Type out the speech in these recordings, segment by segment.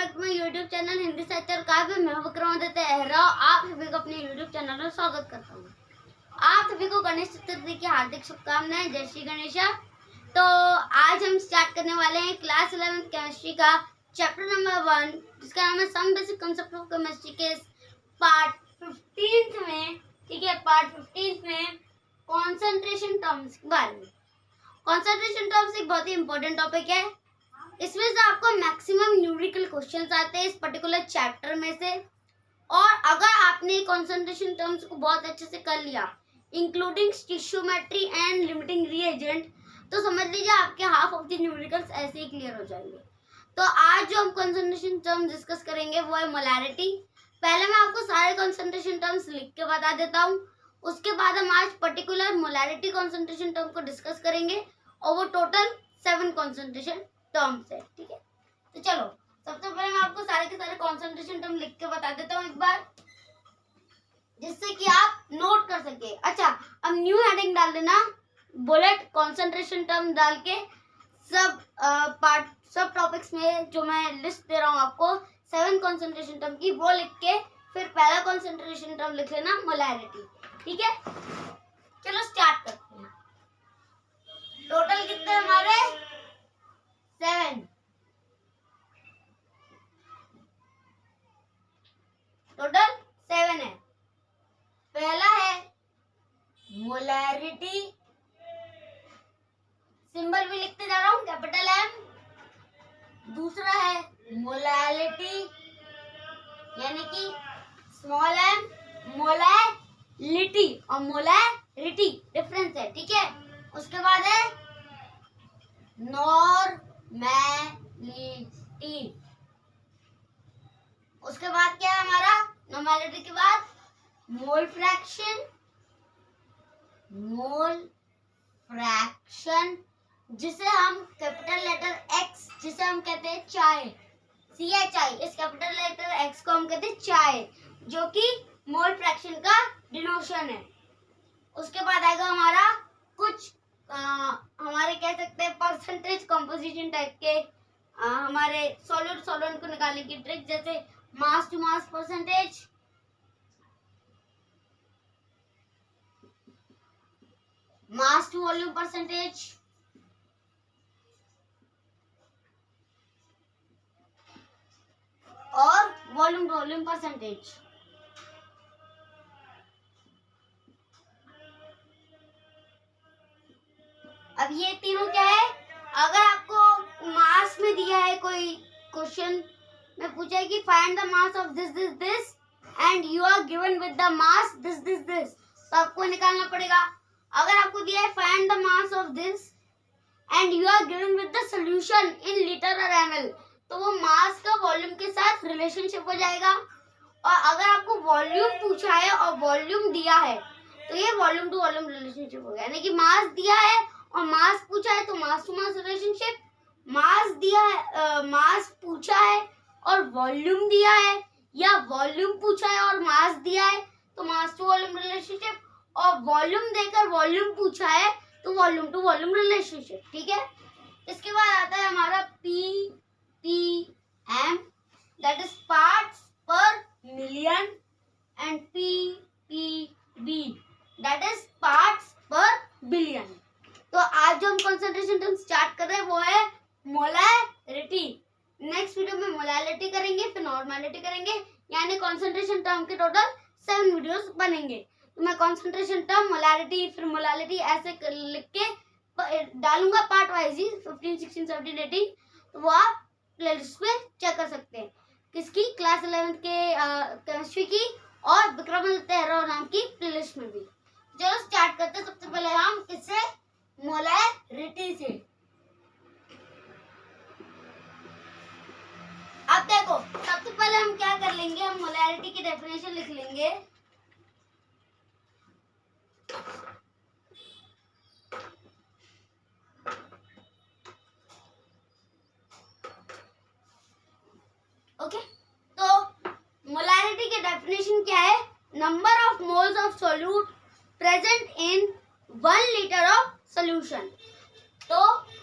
Back to my YouTube channel Hindi साहित्य काव्य। मैं विक्रमादित्य अहरा आप सभी को अपने यूट्यूब चैनल में स्वागत करता हूँ। आप सभी को गणेश चतुर्थी की हार्दिक शुभकामनाएं। जय श्री गणेशा। तो आज हम स्टार्ट करने वाले हैं क्लास 11 केमिस्ट्री का चैप्टर नंबर 1, जिसका नाम है some basic concept of chemistry के पार्ट 15 में। ठीक है, पार्ट 15 में कॉन्सेंट्रेशन टर्म्स के बारे में। कॉन्सेंट्रेशन टर्म्स एक बहुत ही इंपॉर्टेंट टॉपिक है। इसमें से आपको मैक्सिमम न्यूमेरिकल क्वेश्चंस आते हैं इस पर्टिकुलर चैप्टर में से। और अगर आपने कॉन्सेंट्रेशन टर्म्स को बहुत अच्छे से कर लिया, इंक्लूडिंग स्टिशियोमेट्री एंड लिमिटिंग रिएजेंट, तो समझ लीजिए आपके हाफ ऑफ द न्यूमेरिकल्स ऐसे ही क्लियर हो जाएंगे। तो आज जो हम कॉन्सेंट्रेशन टर्म्स डिस्कस करेंगे वो है मोलैरिटी। पहले मैं आपको सारे कॉन्सेंट्रेशन टर्म्स लिख के बता देता हूँ, उसके बाद हम आज पर्टिकुलर मोलैरिटी कॉन्सेंट्रेशन टर्म को डिस्कस करेंगे और वो टोटल 7 कॉन्सेंट्रेशन टर्म्स है। ठीक है, तो चलो सबसे पहले मैं आपको सारे के सारे कॉन्सेंट्रेशन टर्म लिख के बता देता हूँ एक बार, जिससे कि आप नोट कर सके। अच्छा, अब न्यू हेडिंग डाल देना, बुलेट कॉन्सेंट्रेशन टर्म डाल के सब टॉपिक्स में जो मैं लिस्ट दे रहा हूँ आपको 7 कॉन्सेंट्रेशन टर्म की, वो लिख के फिर पहला कॉन्सेंट्रेशन टर्म लिख लेना मोलैरिटी। ठीक है, चलो स्टार्ट करते हैं। टोटल कितने हमारे 7। टोटल 7 है। पहला है मोलैरिटी, सिंबल भी लिखते जा रहा हूं कैपिटल M। दूसरा है मोलैलिटी यानी कि स्मॉल m, मोलैलिटी और मोलैरिटी डिफरेंस है। ठीक है, उसके बाद है नॉर्मैलिटी। उसके बाद क्या है हमारा नॉर्मैलिटी के बाद मोल फ्रैक्शन। जिसे हम कैपिटल लेटर X, जिसे हम कहते हैं चाय, CHI, इस कैपिटल लेटर X को हम कहते हैं चाय, जो कि मोल फ्रैक्शन का डिनोशन है। उसके बाद आएगा हमारा कुछ हमारे कह सकते हैं परसेंटेज कंपोजिशन टाइप के हमारे सॉलिड सॉल्वेंट को निकालने की ट्रिक, जैसे mass to mass percentage, mass to volume percentage, और वॉल्यूम टू वॉल्यूम परसेंटेज। अब ये तीनों क्या है, अगर आपको मास में दिया है कोई क्वेश्चन में पूछा है कि find the mass of this this this and you are given with the mass this this this, तो आपको निकालना पड़ेगा। अगर आपको दिया है find the mass of this and you are given with the solution in litre और ml, तो वो मास का वॉल्यूम के साथ रिलेशनशिप हो जाएगा। और अगर आपको वॉल्यूम पूछा है और वॉल्यूम दिया है, तो ये वॉल्यूम टू वॉल्यूम रिलेशनशिप हो गया। यानी कि मास दिया है और मास पूछा है तो मास टू मास रिलेशनशिप, मास दिया है मास पूछा है और वॉल्यूम दिया है, या वॉल्यूम पूछा है और मास दिया है तो मास टू वॉल्यूम रिलेशनशिप, और वॉल्यूम देकर वॉल्यूम पूछा है तो वॉल्यूम टू वॉल्यूम रिलेशनशिप। ठीक है, इसके बाद आता है हमारा ppm, दैट इज पार्ट्स पर million, and ppb, that is parts पर बिलियन। तो आज जो हम कंसंट्रेशन टर्म स्टार्ट कर रहे हैं वो है मोलैरिटी। नेक्स्ट वीडियो में मोलैलिटी करेंगे, फिर नॉर्मैलिटी करेंगे, यानी कंसंट्रेशन टर्म के टोटल 7 वीडियोस बनेंगे। तो मैं कंसंट्रेशन टर्म, मोलैरिटी, फिर मोलैलिटी ऐसे लिख के डालूंगा पार्ट वाइज ही 15, 16, 17, 18, तो वो आप प्लेलिस्ट में चेक कर सकते हैं, किसकी क्लास 11 के केमिस्ट्री की और विक्रमादित्य अहरा नाम की प्लेलिस्ट में भी। चलो स्टार्ट करते हैं। सबसे पहले हम किससे, मोलैरिटी से। अब देखो सबसे पहले हम क्या कर लेंगे, हम मोलैरिटी की डेफिनेशन लिख लेंगे। ओके, तो मोलैरिटी की डेफिनेशन क्या है, number of moles of solute present in 1 litre of solution. तो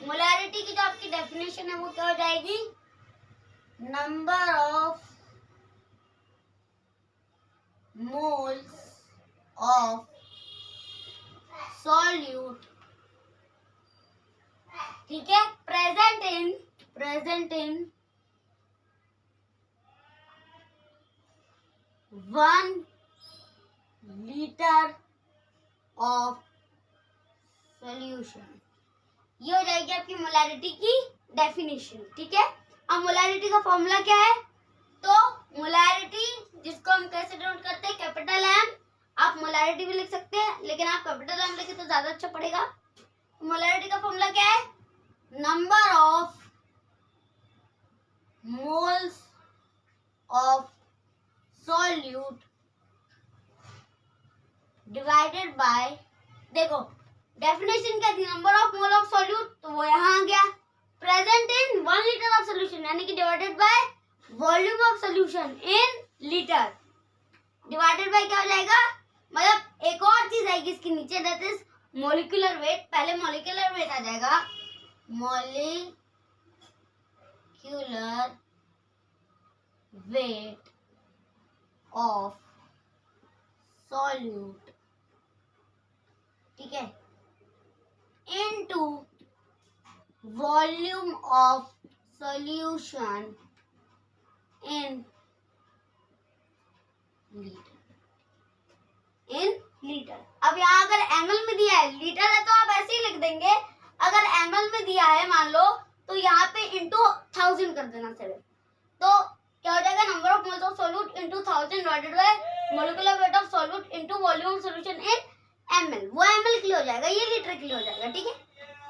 मोलैरिटी की जो आपकी डेफिनेशन है वो क्या हो जाएगी, number of moles of solute, ठीक है, present in 1 liter of solution। ये हो जाएगी आपकी मोलैरिटी की डेफिनेशन, ठीक है। अब मोलैरिटी का फॉर्मूला क्या है? तो मोलैरिटी, जिसको हम कैसे डिनोट करते हैं, कैपिटल एम। आप मोलैरिटी भी लिख सकते हैं, लेकिन आप कैपिटल एम लिखे तो ज्यादा अच्छा पड़ेगा। मोलैरिटी का फॉर्मूला क्या है? Number of moles of solute divided bye, देखो डेफिनेशन क्या थी, number of mole of solute, तो वो यहाँ आ गया। Present in 1 litre of solution, यानी कि divided by volume of solution in litre, divided by क्या हो जाएगा, मतलब एक और चीज आएगी इसके नीचे, दैट इज मॉलिक्यूलर वेट। पहले मॉलिक्यूलर वेट आ जाएगा, मॉलिक्यूलर वेट ऑफ सॉल्यूट, ठीक है, into volume of solution in litre. अब यहाँ अगर ml में दिया है, लीटर है तो आप ऐसे ही लिख देंगे। अगर ml में दिया है मान लो, तो यहाँ पे इंटू 1000 कर देना सिर्फ, तो क्या हो जाएगा, number of moles of solute into 1000 divided by molecular weight of solute into volume of solution in ml। वो ml के लिए हो जाएगा, ये लीटर के लिए हो जाएगा, ठीक है।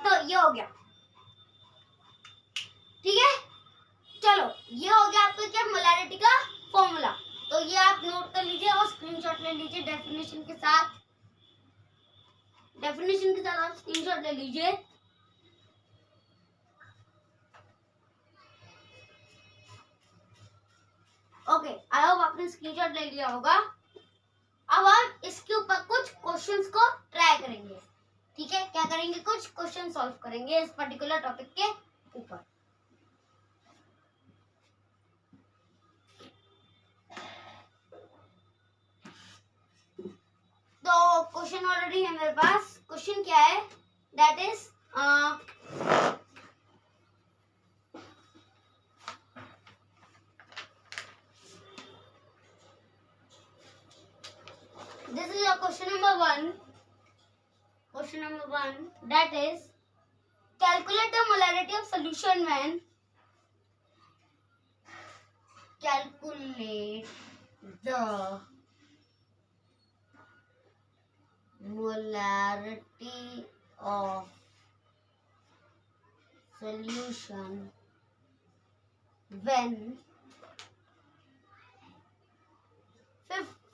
तो ये हो गया, ठीक है। चलो ये हो गया आपका क्या, मोलैरिटी का फॉर्मूला। तो ये आप नोट कर लीजिए और स्क्रीनशॉट ले लीजिए डेफिनेशन के साथ। आप स्क्रीनशॉट ले लीजिए। ओके, आई होप आपने स्क्रीनशॉट ले लिया होगा। अब हम इसके ऊपर कुछ क्वेश्चंस को ट्राई करेंगे, ठीक है। क्या करेंगे, कुछ क्वेश्चन सॉल्व करेंगे इस पर्टिकुलर टॉपिक के ऊपर। तो क्वेश्चन ऑलरेडी है मेरे पास। क्वेश्चन क्या है, that is this is your question number 1. Question number 1, that is calculate the molarity of solution when calculate the molarity of solution when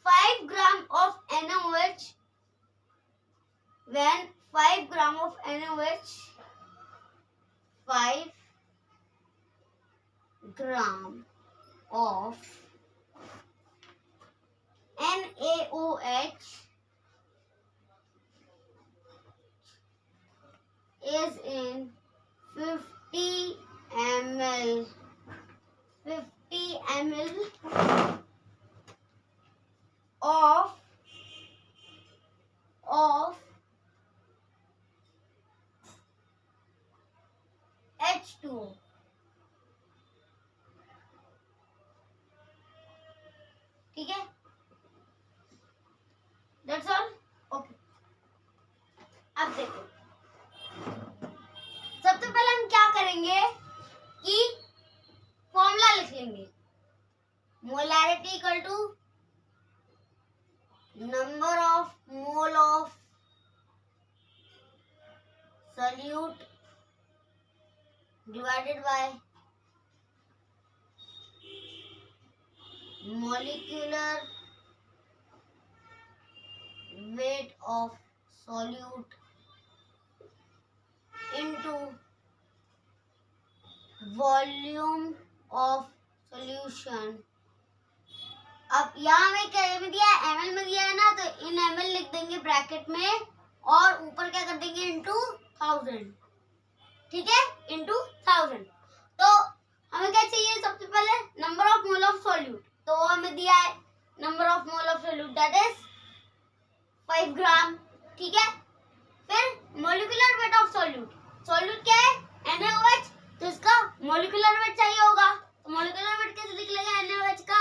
5 gram of NaOH, when 5 gram of NaOH, 5 gram of NaOH is in 50 ml of H2O, ठीक है। That's all. Okay. अब देखो, सबसे पहले हम क्या करेंगे कि फॉर्मूला लिख लेंगे, molarity equal to number of mole of solute divided by molecular weight of solute into volume of solution। अब यहाँ में क्या में दिया है, ml में दिया है ना, तो इन ml लिख देंगे ब्रैकेट में और ऊपर क्या कर देंगे, इंटू 1000, ठीक है, इंटू 1000। तो हमें क्या चाहिए, सबसे पहले दिया है number of mole of solute that is 5 ग्राम, ठीक है। फिर molecular weight of solute, solute क्या है NaOH, तो इसका मोलिकुलर वेट चाहिए होगा, तो मोलिकुलर वेट कैसे निकलेगा NaOH का,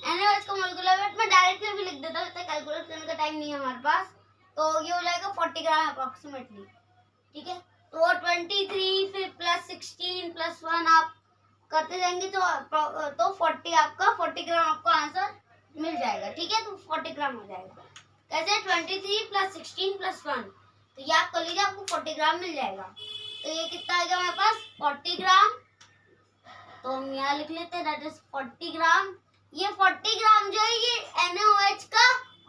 NaOH का मोलिकुलर वेट मैं डायरेक्टली भी लिख देता हूँ, कैलकुलेट करने का टाइम नहीं है हमारे पास, तो ये हो जाएगा 40 ग्राम अप्रोक्सीमेटली, ठीक है। तो 23 फिर प्लस 16 प्लस 1 आप करते जाएंगे तो 40 आपका 40 ग्राम आपको आंसर मिल जाएगा, ठीक है। तो 40 ग्राम हो जाएगा, कैसे 23 प्लस 16 प्लस 1, तो ये आप कर लीजिए, आपको 40 ग्राम मिल जाएगा। तो ये कितना आएगा हमारे पास 40 ग्राम, तो हम यहाँ लिख लेते हैं दैट इज 40 ग्राम। ये 40 ग्राम जो है ये NaOH का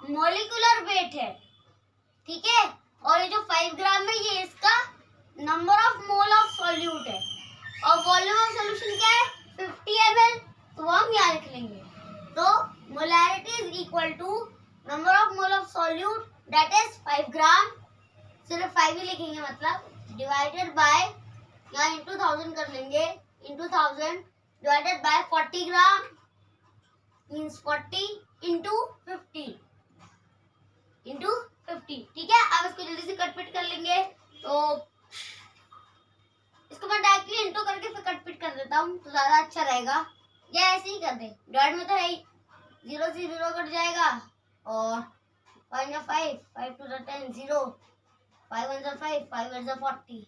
मोलिकुलर वेट है, ठीक है। और ये जो 5 ग्राम है ये इसका number of mole of solute है, और वॉल्यूम ऑफ सॉल्यूशन क्या है 50 ml, तो वो हम यहाँ लिख लेंगे। तो molarity is equal to number of mole of solute that is 5 gram, सिर्फ 5 ही लिखेंगे, मतलब डिवाइडेड बाय, यहाँ इंटू 1000 कर लेंगे, into 1000 divided by 40 gram means 40 into 50 into 50, ठीक है। अब इसको जल्दी से कटपिट कर लेंगे, तो इसको मैं डायरेक्टली इंटू करके फिर कटपिट कर देता हूँ तो ज्यादा अच्छा रहेगा, या ऐसे ही कर दे, डिवाइड में तो है ही, 0 से 0 कट जाएगा, और 5 या 5, 5 to the 10 0, 5 1 जा 5, 5 8 जा 40,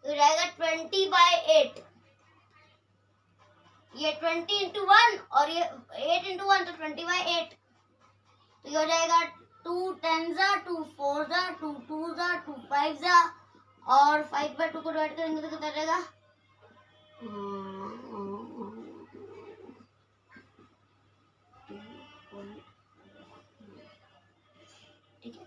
तो जाएगा 20/8, ये 20 into 1 और ये 8 into 1 तो 20/8, तो ये हो जाएगा 2 10 जा 2 4 जा 2 2 जा 2 5 जा, और 5/2 को डिवाइड करेंगे तो कितना रहेगा, ठीक है।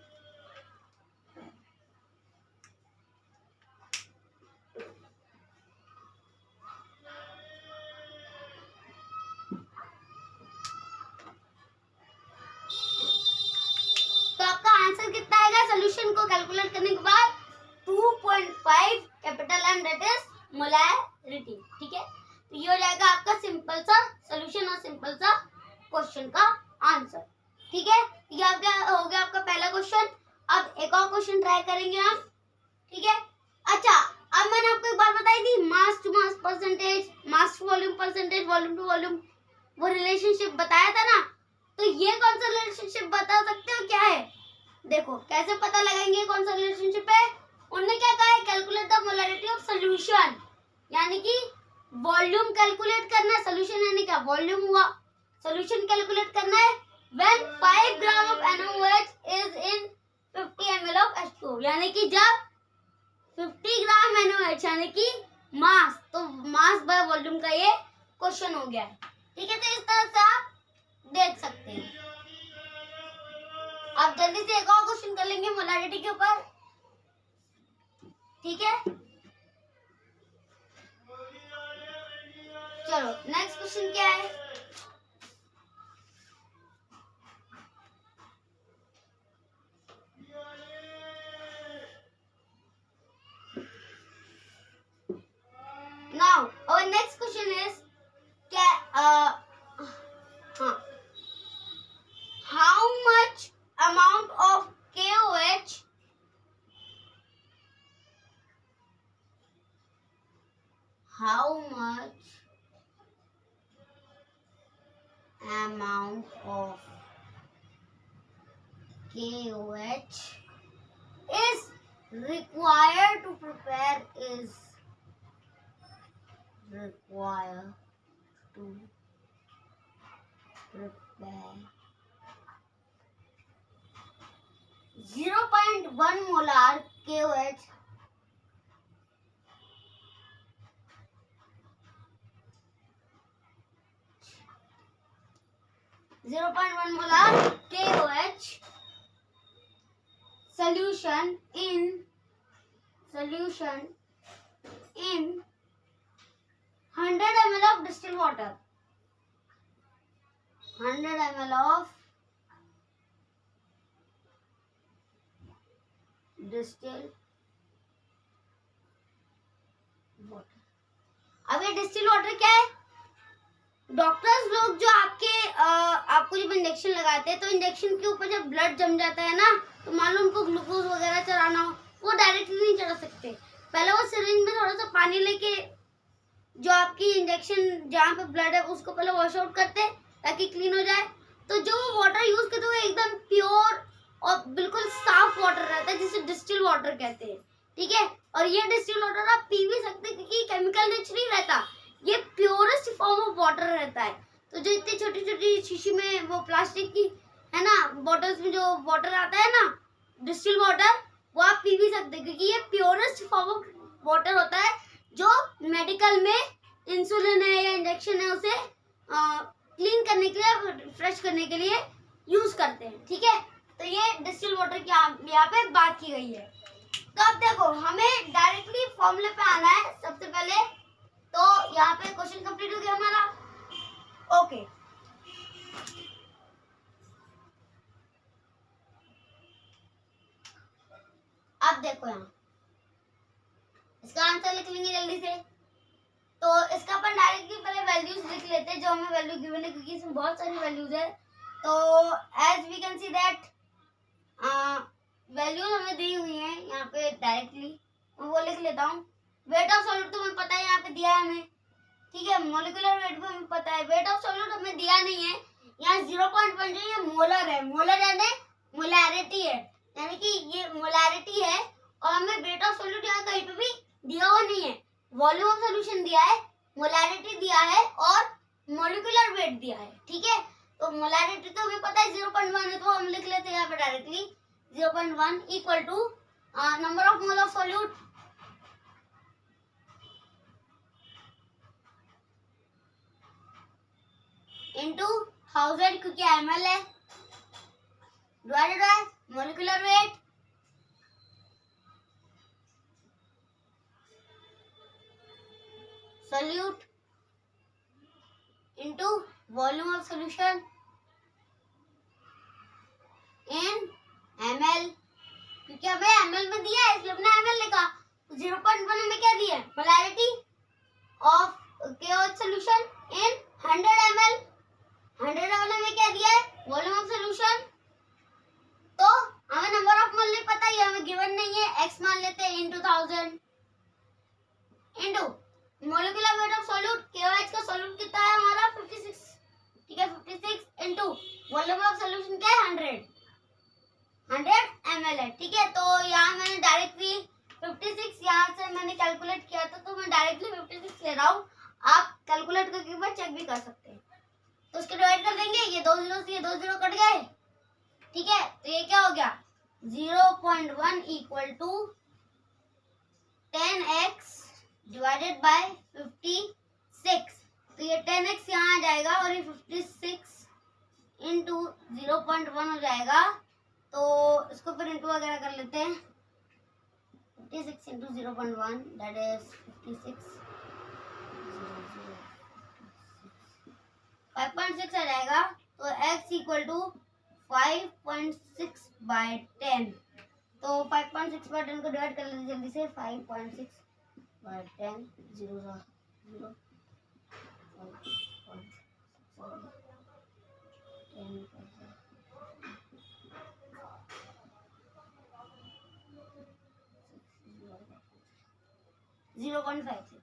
तो आपका आंसर कितना आएगा सोल्यूशन को कैलकुलेट करने के बाद 2.5 capital M that is molarity, ठीक है। तो ये हो जाएगा आपका सिंपल सा सोल्यूशन और सिंपल सा क्वेश्चन का आंसर, ठीक है। ये आपका हो गया आपका पहला क्वेश्चन। अब एक और क्वेश्चन ट्राई करेंगे हम, ठीक है। अच्छा, अब मैंने आपको एक बात बताई थी, mass to mass percentage, mass to volume percentage, volume to volume, वो रिलेशनशिप बताया था ना, तो ये कौन सा रिलेशनशिप बता सकते हो क्या है, देखो कैसे पता लगाएंगे कौन सा रिलेशनशिप है। उन्होंने क्या कहा है, calculate the molarity of solution, यानी कि वॉल्यूम कैलकुलेट करना है, सॉल्यूशन यानी क्या वॉल्यूम हुआ, सॉल्यूशन कैलकुलेट करना है when 5 gram of NaOH is in 50 ml of H2O, यानी कि जब 50 ग्राम NaOH यानी कि मास, तो मास बाय वॉल्यूम का ये क्वेश्चन हो गया है, ठीक है। तो इस तरह से आप देख सकते हैं। अब जल्दी से एक और क्वेश्चन कर लेंगे मोलैरिटी के ऊपर, ठीक है। चलो नेक्स्ट क्वेश्चन क्या है, now our next question is how much amount of KOH is required to prepare 0.1 molar KOH solution in 100 ml of distilled water, 100 ml of distilled water। अब ये डिस्टिल वाटर क्या है, डॉक्टर्स लोग जो आपको जब इंजेक्शन लगाते हैं तो इंजेक्शन के ऊपर जब ब्लड जम जाता है ना, तो मान लो उनको ग्लूकोज वगैरह चढ़ाना हो, वो डायरेक्टली नहीं चढ़ा सकते। पहले वो सिरिंज में थोड़ा सा पानी लेके जो आपकी इंजेक्शन जहाँ पे ब्लड है उसको पहले वॉश आउट करते ताकि क्लीन हो जाए। तो जो वाटर यूज करते हैं वो एकदम प्योर और बिल्कुल साफ वाटर रहता है, जिसे डिस्टिल वाटर कहते हैं। ठीक है, और ये डिस्टिल वाटर आप पी भी सकते हैं क्योंकि केमिकल रिच नहीं रहता, ये प्योरेस्ट फॉर्म ऑफ वाटर रहता है। तो जो इतनी छोटी छोटी शीशी में वो प्लास्टिक की है ना बॉटल्स में जो वाटर आता है ना डिस्टिल वाटर, वो आप पी भी सकते हैं क्योंकि ये प्योरेस्ट फॉर्म ऑफ वाटर होता है जो मेडिकल में इंसुलिन है या इंजेक्शन है उसे क्लीन करने के लिए, फ्रेश करने के लिए यूज करते हैं। ठीक है, तो ये डिस्टिल वाटर की यहाँ पे बात की गई है। तो अब देखो हमें डायरेक्टली फॉर्मूले पे आना है सबसे पहले। तो यहाँ पे क्वेश्चन कंप्लीट हो गया हमारा। ओके, अब देखो यहाँ इसका आंसर लिख लेंगे जल्दी से। तो इसका अपन डायरेक्टली पहले वैल्यूज लिख लेते हैं जो हमें वैल्यू गिवन है, क्योंकि इसमें बहुत सारी वैल्यूज है। तो as we can see that values हमें दी हुई है यहाँ पे डायरेक्टली, वो लिख लेता हूँ। वेट ऑफ सॉल्यूट तो हमें पता है, यहाँ पे दिया है हमें। ठीक है, मोलिकुलर वेट भी हमें पता है। वेट ऑफ सॉल्यूट हमें दिया नहीं है। यहाँ 0.1 जो ये मोलर है, मोलर यानी मोलैरिटी है, यानी कि ये मोलैरिटी है। और हमें वेट ऑफ सॉल्यूट यहाँ कहीं पे भी दिया हुआ नहीं है। वॉल्यूम ऑफ सॉल्यूशन दिया है, मोलैरिटी दिया है और मोलिकुलर वेट दिया है। ठीक है, तो मोलैरिटी तो हमें पता है 0.1 है, तो हम लिख लेते हैं यहाँ पे directly 0.1 equal to number of mole of solute into 1000 क्योंकि ml है, divided by molecular weight solute into volume of solution in ml, क्योंकि हमें ml में दिया है इसलिए हमने ml लिखा। 0.1 हमें क्या दिया है, molarity of KOH solution in 100 ml। 100 ml हमें क्या दिया है, वॉल्यूम ऑफ सॉल्यूशन। तो हमें नंबर ऑफ मोल नहीं पता, ये हमें गिवन नहीं है, x मान लेते हैं into 1000 into molecular weight of solute. KOH का सॉल्यूट कितना है हमारा 56। ठीक है, 56 इनटू वॉल्यूम ऑफ सॉल्यूशन क्या है 100 ml है। ठीक है, तो यहाँ मैंने डायरेक्टली 56 यहाँ से मैंने कैलकुलेट किया था, तो मैं डायरेक्टली 56 ले रहा हूँ। आप कैलकुलेट करके बाद चेक भी कर सकते हैं। तो उसके डिवाइड कर देंगे, ये 2 0 से ये 2 0 कट गए। ठीक है, तो ये क्या हो गया 0.1 equal to 10x divided by 56। तो ये 10x यहाँ आ जाएगा और ये 56 इंटू 0.1 हो जाएगा। तो इसको फिर इंटू वगैरह कर लेते हैं। 56 इंटू 0.1 दैट इज 56, 5.6 आ जाएगा। तो x इक्वल टू 5.6 बाय 10। तो 5.6 बाय 10 को डिवाइड कर लेते जल्दी से। 5.6 by 10 0 0 0.56।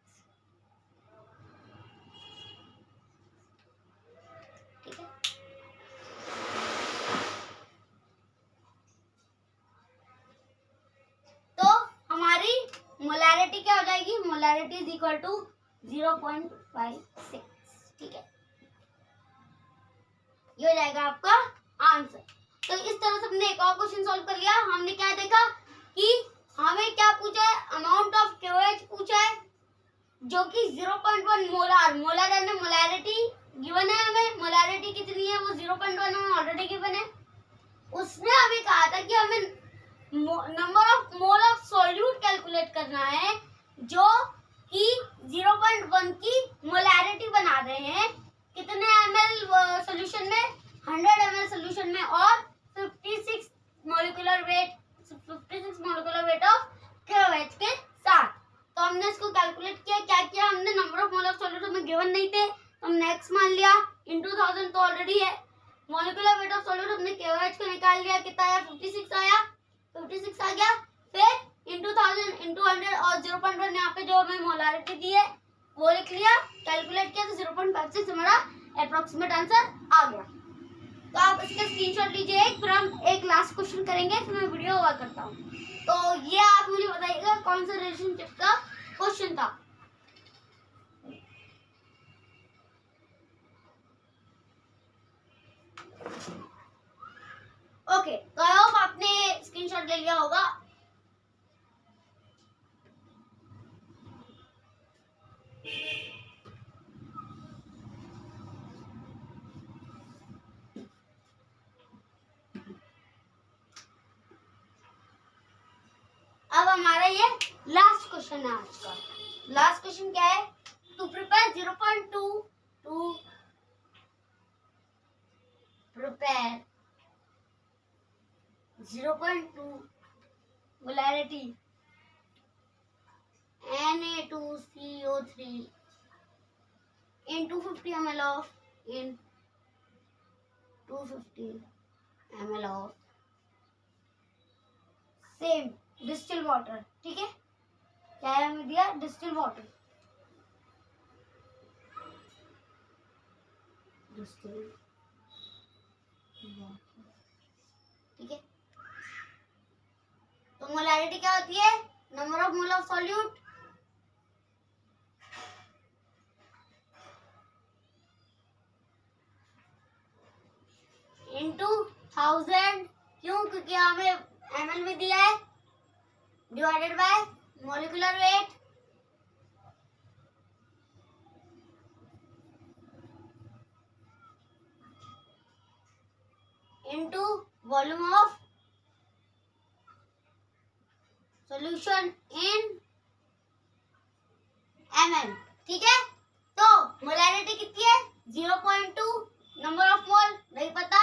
ठीक है, तो हमारी मोलैरिटी क्या हो जाएगी, मोलैरिटी इज इक्वल टू 0.56। ठीक है, ये हो जाएगा आपका आंसर। तो इस तरह से हमने एक और क्वेश्चन सॉल्व कर लिया। हमने क्या देखा कि हमें क्या पूछा है, अमाउंट ऑफ KOH पूछा है जो कि 0.1 मोलर, मोलर यानी मोलैरिटी गिवन है हमें। मोलैरिटी कितनी है वो 0.1 हमें ऑलरेडी गिवन है। उसने हमें कहा था कि हमें number of mole of solute calculate करना है जो कि 0.1 की मोलैरिटी बना रहे हैं कितने ml सॉल्यूशन में, 100 ml सॉल्यूशन में, और 56 मोलिकुलर वेट ऑफ KOH के साथ। तो हमने इसको कैलकुलेट किया। क्या किया हमने, number of mole of solute हमें गिवन नहीं थे, तो हमने हमने x मान लिया, इंटू 1000 तो ऑलरेडी है। मॉलिक्यूलर वेट ऑफ सॉल्यूट हमने KOH को निकाल लिया, कितना आया 56 आया, 56 आ गया। फिर इंटू 1000 इंटू 100 और 0.1 यहाँ पे जो हमें मोलारिटी दी है वो लिख लिया, कैलकुलेट किया तो 0.56 हमारा अप्रोक्सीमेट आंसर आ गया। तो आप इसका स्क्रीनशॉट लीजिए, फिर हम एक लास्ट क्वेश्चन करेंगे, फिर मैं वीडियो ओवर करता हूँ। तो ये आप मुझे बताइएगा कौन सा रिलेशनशिप का क्वेश्चन था। ओके, तो आई होप आपने स्क्रीनशॉट ले लिया होगा। अब हमारा ये लास्ट क्वेश्चन है आज का। लास्ट क्वेश्चन क्या है? To prepare 0.2 to prepare 0.2 molarity Na2CO3 in 250 ml of 250 ml of same distil water. ठीक है, क्या है हमें दिया? Distil water. ठीक है, तो मोलारिटी क्या होती है? Number of mole of solute into 1000, क्यों? क्योंकि हमें ml में दिया है, divided bye molecular weight into volume of solution in ml। ठीक है, तो मोलारिटी कितनी है? 0.2, नंबर ऑफ मोल नहीं पता,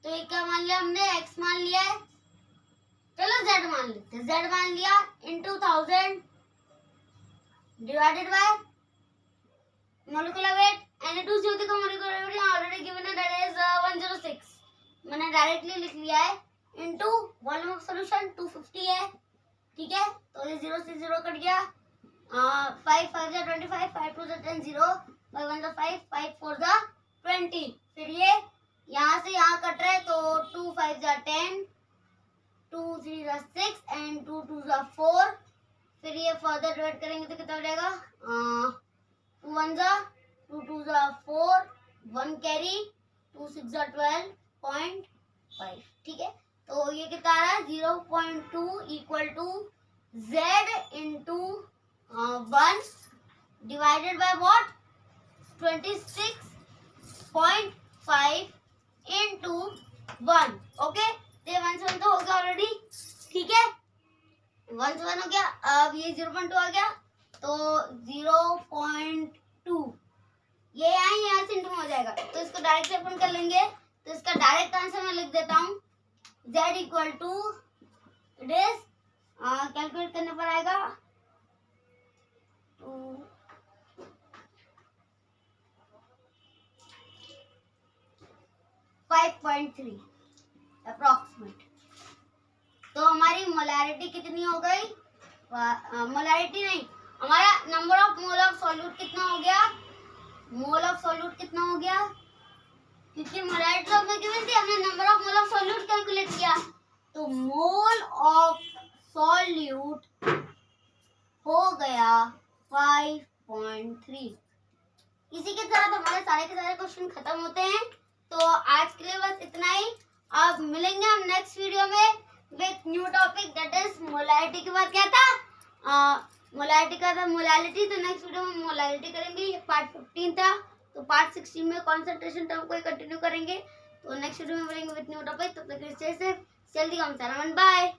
तो ये क्या मान लिया हमने? x मान लिया है। चलो z मान लेते हैं, z मान लिया into 1000 divided by molecular weight. Na2CO3 का मॉलिक्यूलर वेट ऑलरेडी गिवन है, दैट इज 106, मैंने डायरेक्टली लिख लिया है, इंटू वॉल्यूम ऑफ सॉल्यूशन 250 है। ठीक है, तो ये 0 से 0 कट गया, 5 5 जा 25, 5 2 जा 10, 0 by 1 जा 5, 5 4 जा 20। फिर ये यहाँ से यहाँ कट रहा है, तो 2 5 जा 10, 2 3 जा 6 एंड 2 2 जा 4। फिर ये फर्दर डिवाइड करेंगे तो कितना हो जाएगा? 2 1 जा 2 2 जा 4, 1 कैरी, 2 6 जा 12.5। ठीक है, तो ये कितना आ रहा है? 0.2 equal to z into 1 divided by what? 26.5 into 1। Okay, तो 1 से 1 तो हो गया ऑलरेडी। ठीक है, 1 से 1 हो गया। अब ये 0.2 आ गया, तो 0.2 ये यहाँ से इंटू हो जाएगा, तो इसको डायरेक्ट अपन कर लेंगे। तो इसका डायरेक्ट आंसर मैं लिख देता हूँ, z equal to it is calculate करने पर आएगा 5.3 अप्रोक्सीमेट। तो हमारी मोलारिटी कितनी हो गई? मोलारिटी नहीं, हमारा number of mole of solute कितना हो गया? मोल ऑफ सॉल्यूट कितना हो गया? क्योंकि मोलारिटी हमने गिवन थी, हमने number of mole of solute calculate किया, तो मोल ऑफ सॉल्यूट हो गया 5.3। इसी के साथ हमारे सारे के सारे क्वेश्चन खत्म होते हैं। तो आज के लिए बस इतना ही। अब मिलेंगे हम नेक्स्ट वीडियो में with new topic, that is molarity के बाद क्या था? मोलारिटी का था मोलालिटी, तो नेक्स्ट वीडियो में मोलालिटी करेंगे। ये पार्ट 15 था, तो पार्ट 16 में कॉन्सेंट्रेशन टर्म को कंटिन्यू करेंगे। तो नेक्स्ट वीडियो में मिलेंगे विथ न्यू टॉपिक। तब तक के लिए जल्दी हम बाय।